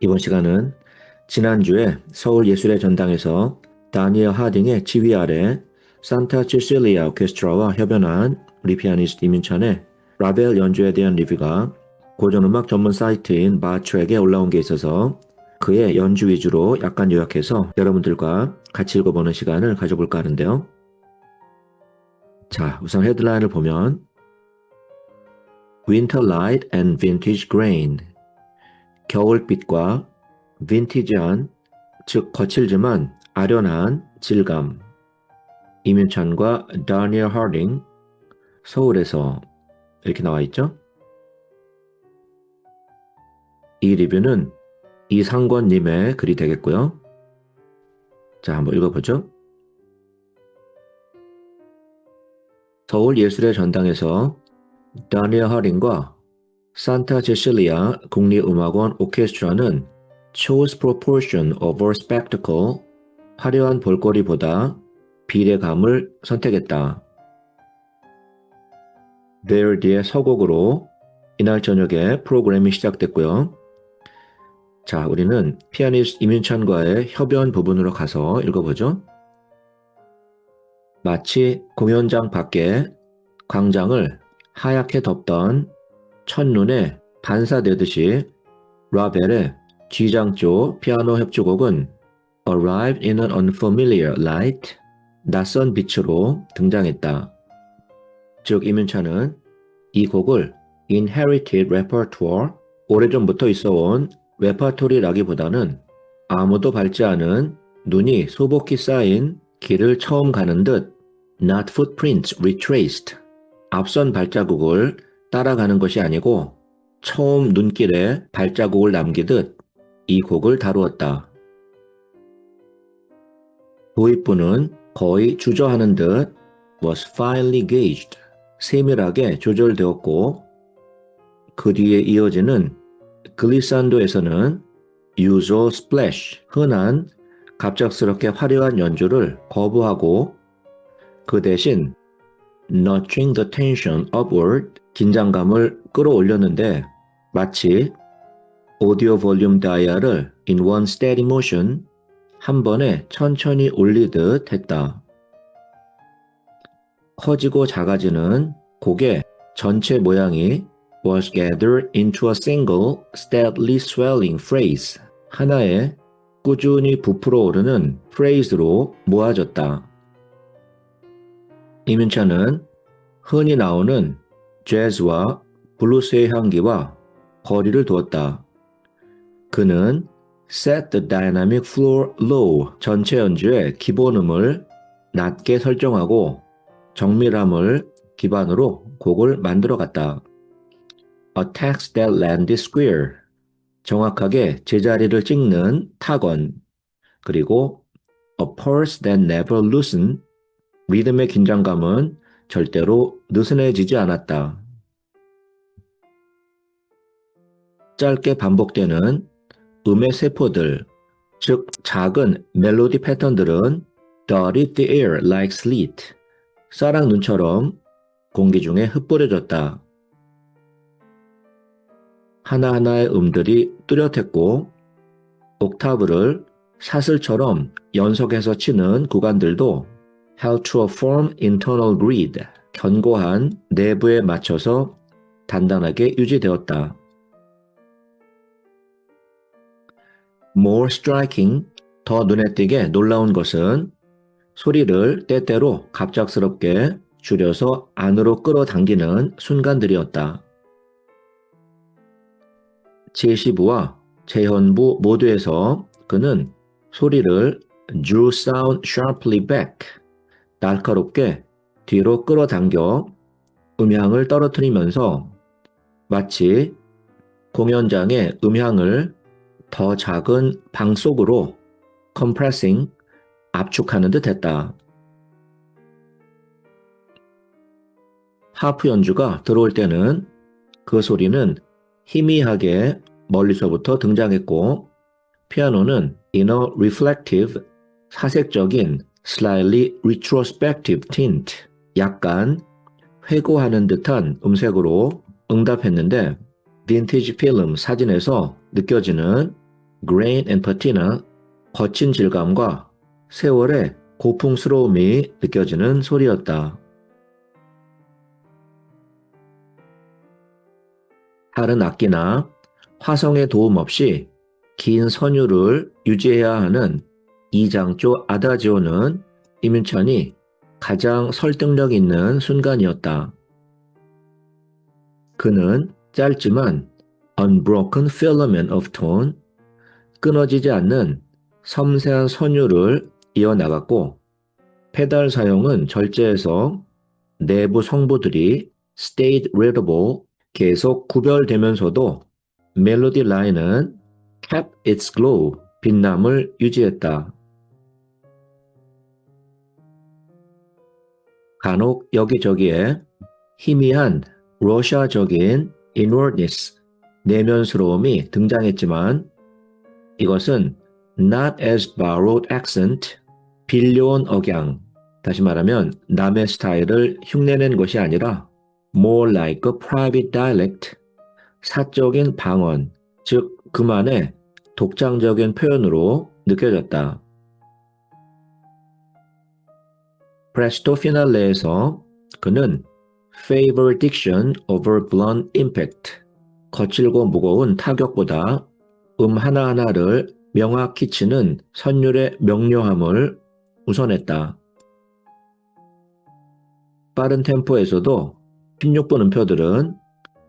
이번 시간은 지난주에 서울예술의 전당에서 다니엘 하딩의 지휘 아래 산타 치실리아 오케스트라와 협연한 우리 피아니스트 이민찬의 라벨 연주에 대한 리뷰가 고전음악 전문 사이트인 마트랙에 올라온 게 있어서 그의 연주 위주로 약간 요약해서 여러분들과 같이 읽어보는 시간을 가져볼까 하는데요. 자, 우선 헤드라인을 보면 Winter Light and Vintage Grain, 겨울빛과 빈티지한, 즉 거칠지만 아련한 질감. 이민찬과 다니엘 하딩, 서울에서 이렇게 나와 있죠. 이 리뷰는 이상권님의 글이 되겠고요. 자, 한번 읽어보죠. 서울예술의 전당에서 다니엘 하딩과 산타 제실리아 국립음악원 오케스트라는 chose proportion over spectacle, 화려한 볼거리보다 비례감을 선택했다. 베르디의 서곡으로 이날 저녁에 프로그램이 시작됐고요. 자, 우리는 피아니스트 이민찬과의 협연 부분으로 가서 읽어보죠. 마치 공연장 밖에 광장을 하얗게 덮던 첫눈에 반사되듯이 라벨의 G장조 피아노 협주곡은 Arrived in an Unfamiliar Light, 낯선 빛으로 등장했다. 즉 이민찬은 이 곡을 Inherited Repertoire, 오래전부터 있어온 레퍼토리라기보다는 아무도 밟지 않은 눈이 소복히 쌓인 길을 처음 가는 듯 Not footprints retraced, 앞선 발자국을 따라가는 것이 아니고 처음 눈길에 발자국을 남기듯 이 곡을 다루었다. 도입부는 거의 주저하는 듯 was finely gauged, 세밀하게 조절되었고 그 뒤에 이어지는 글리산도에서는 usual splash, 흔한 갑작스럽게 화려한 연주를 거부하고 그 대신 notching the tension upward, 긴장감을 끌어올렸는데 마치 오디오 볼륨 다이얼을 in one steady motion, 한 번에 천천히 올리듯 했다. 커지고 작아지는 곡의 전체 모양이 was gathered into a single, steadily swelling phrase, 하나의 꾸준히 부풀어 오르는 프레이즈로 모아졌다. 이민찬은 흔히 나오는 재즈와 블루스의 향기와 거리를 두었다. 그는 Set the dynamic floor low, 전체 연주의 기본음을 낮게 설정하고 정밀함을 기반으로 곡을 만들어갔다. A text that landed square, 정확하게 제자리를 찍는 타건, 그리고 A pulse that never loosened, 리듬의 긴장감은 절대로 느슨해지지 않았다. 짧게 반복되는 음의 세포들, 즉 작은 멜로디 패턴들은 dotted the air like sleet, 쌀랑 눈처럼 공기 중에 흩뿌려졌다. 하나하나의 음들이 뚜렷했고 옥타브를 사슬처럼 연속해서 치는 구간들도 held to a firm internal grid, 견고한 내부에 맞춰서 단단하게 유지되었다. More striking, 더 눈에 띄게 놀라운 것은 소리를 때때로 갑작스럽게 줄여서 안으로 끌어당기는 순간들이었다. 제시부와 재현부 모두에서 그는 소리를 drew sound sharply back, 날카롭게 뒤로 끌어당겨 음향을 떨어뜨리면서 마치 공연장의 음향을 더 작은 방 속으로 compressing, 압축하는 듯 했다. 하프 연주가 들어올 때는 그 소리는 희미하게 멀리서부터 등장했고 피아노는 in a reflective, 사색적인 slightly retrospective tint, 약간 회고하는 듯한 음색으로 응답했는데 빈티지 필름 사진에서 느껴지는 grain and patina, 거친 질감과 세월의 고풍스러움이 느껴지는 소리였다. 다른 악기나 화성의 도움 없이 긴 선율을 유지해야 하는 이장조 아다지오는 이민찬이 가장 설득력 있는 순간이었다. 그는 짧지만 unbroken filament of tone, 끊어지지 않는 섬세한 선율을 이어나갔고 페달 사용은 절제해서 내부 성부들이 stayed readable, 계속 구별되면서도 멜로디 라인은 kept its glow, 빛남을 유지했다. 간혹 여기저기에 희미한 러시아적인 inwardness, 내면스러움이 등장했지만 이것은 not as borrowed accent, 빌려온 억양, 다시 말하면 남의 스타일을 흉내낸 것이 아니라 more like a private dialect, 사적인 방언, 즉 그만의 독창적인 표현으로 느껴졌다. 프레스토 피날레에서 그는 favor diction over blunt impact, 거칠고 무거운 타격보다 하나하나를 명확히 치는 선율의 명료함을 우선했다. 빠른 템포에서도 16분 음표들은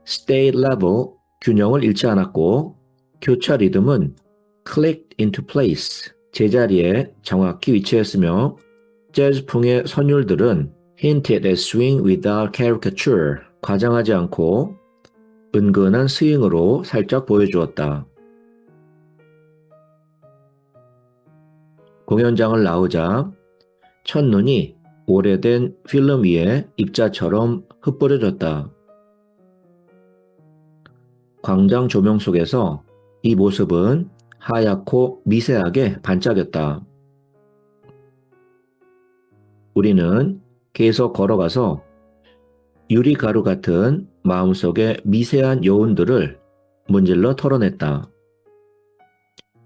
stayed level, 균형을 잃지 않았고 교차 리듬은 clicked into place, 제자리에 정확히 위치했으며 재즈풍의 선율들은 hinted at swing without caricature, 과장하지 않고 은근한 스윙으로 살짝 보여주었다. 공연장을 나오자 첫눈이 오래된 필름 위에 입자처럼 흩뿌려졌다. 광장 조명 속에서 이 모습은 하얗고 미세하게 반짝였다. 우리는 계속 걸어가서 유리가루 같은 마음속의 미세한 여운들을 문질러 털어냈다.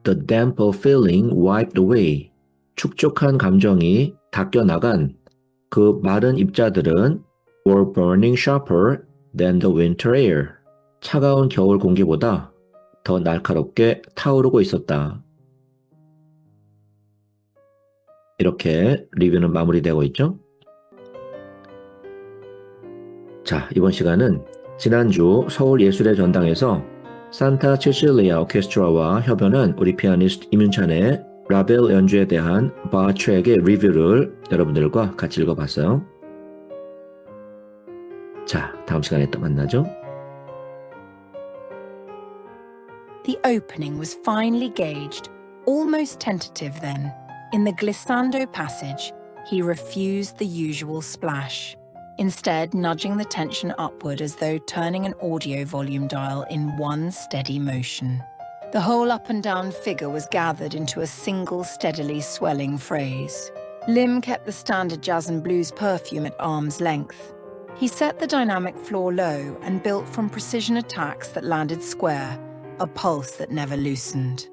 The damper feeling wiped away. 축축한 감정이 닦여나간 그 마른 입자들은 were burning sharper than the winter air. 차가운 겨울 공기보다 더 날카롭게 타오르고 있었다. 이렇게 리뷰는 마무리되고 있죠. 자, 이번 시간은 지난주 서울예술의 전당에서 산타 치실리아 오케스트라와 협연한 우리 피아니스트 이민찬의 라벨 연주에 대한 바 트랙의 리뷰를 여러분들과 같이 읽어봤어요. 자, 다음 시간에 또 만나죠. The opening was finely gauged, almost tentative then. In the glissando passage, he refused the usual splash, instead nudging the tension upward as though turning an audio volume dial in one steady motion. The whole up and down figure was gathered into a single steadily swelling phrase. Lim kept the standard jazz and blues perfume at arm's length. He set the dynamic floor low and built from precision attacks that landed square, a pulse that never loosened.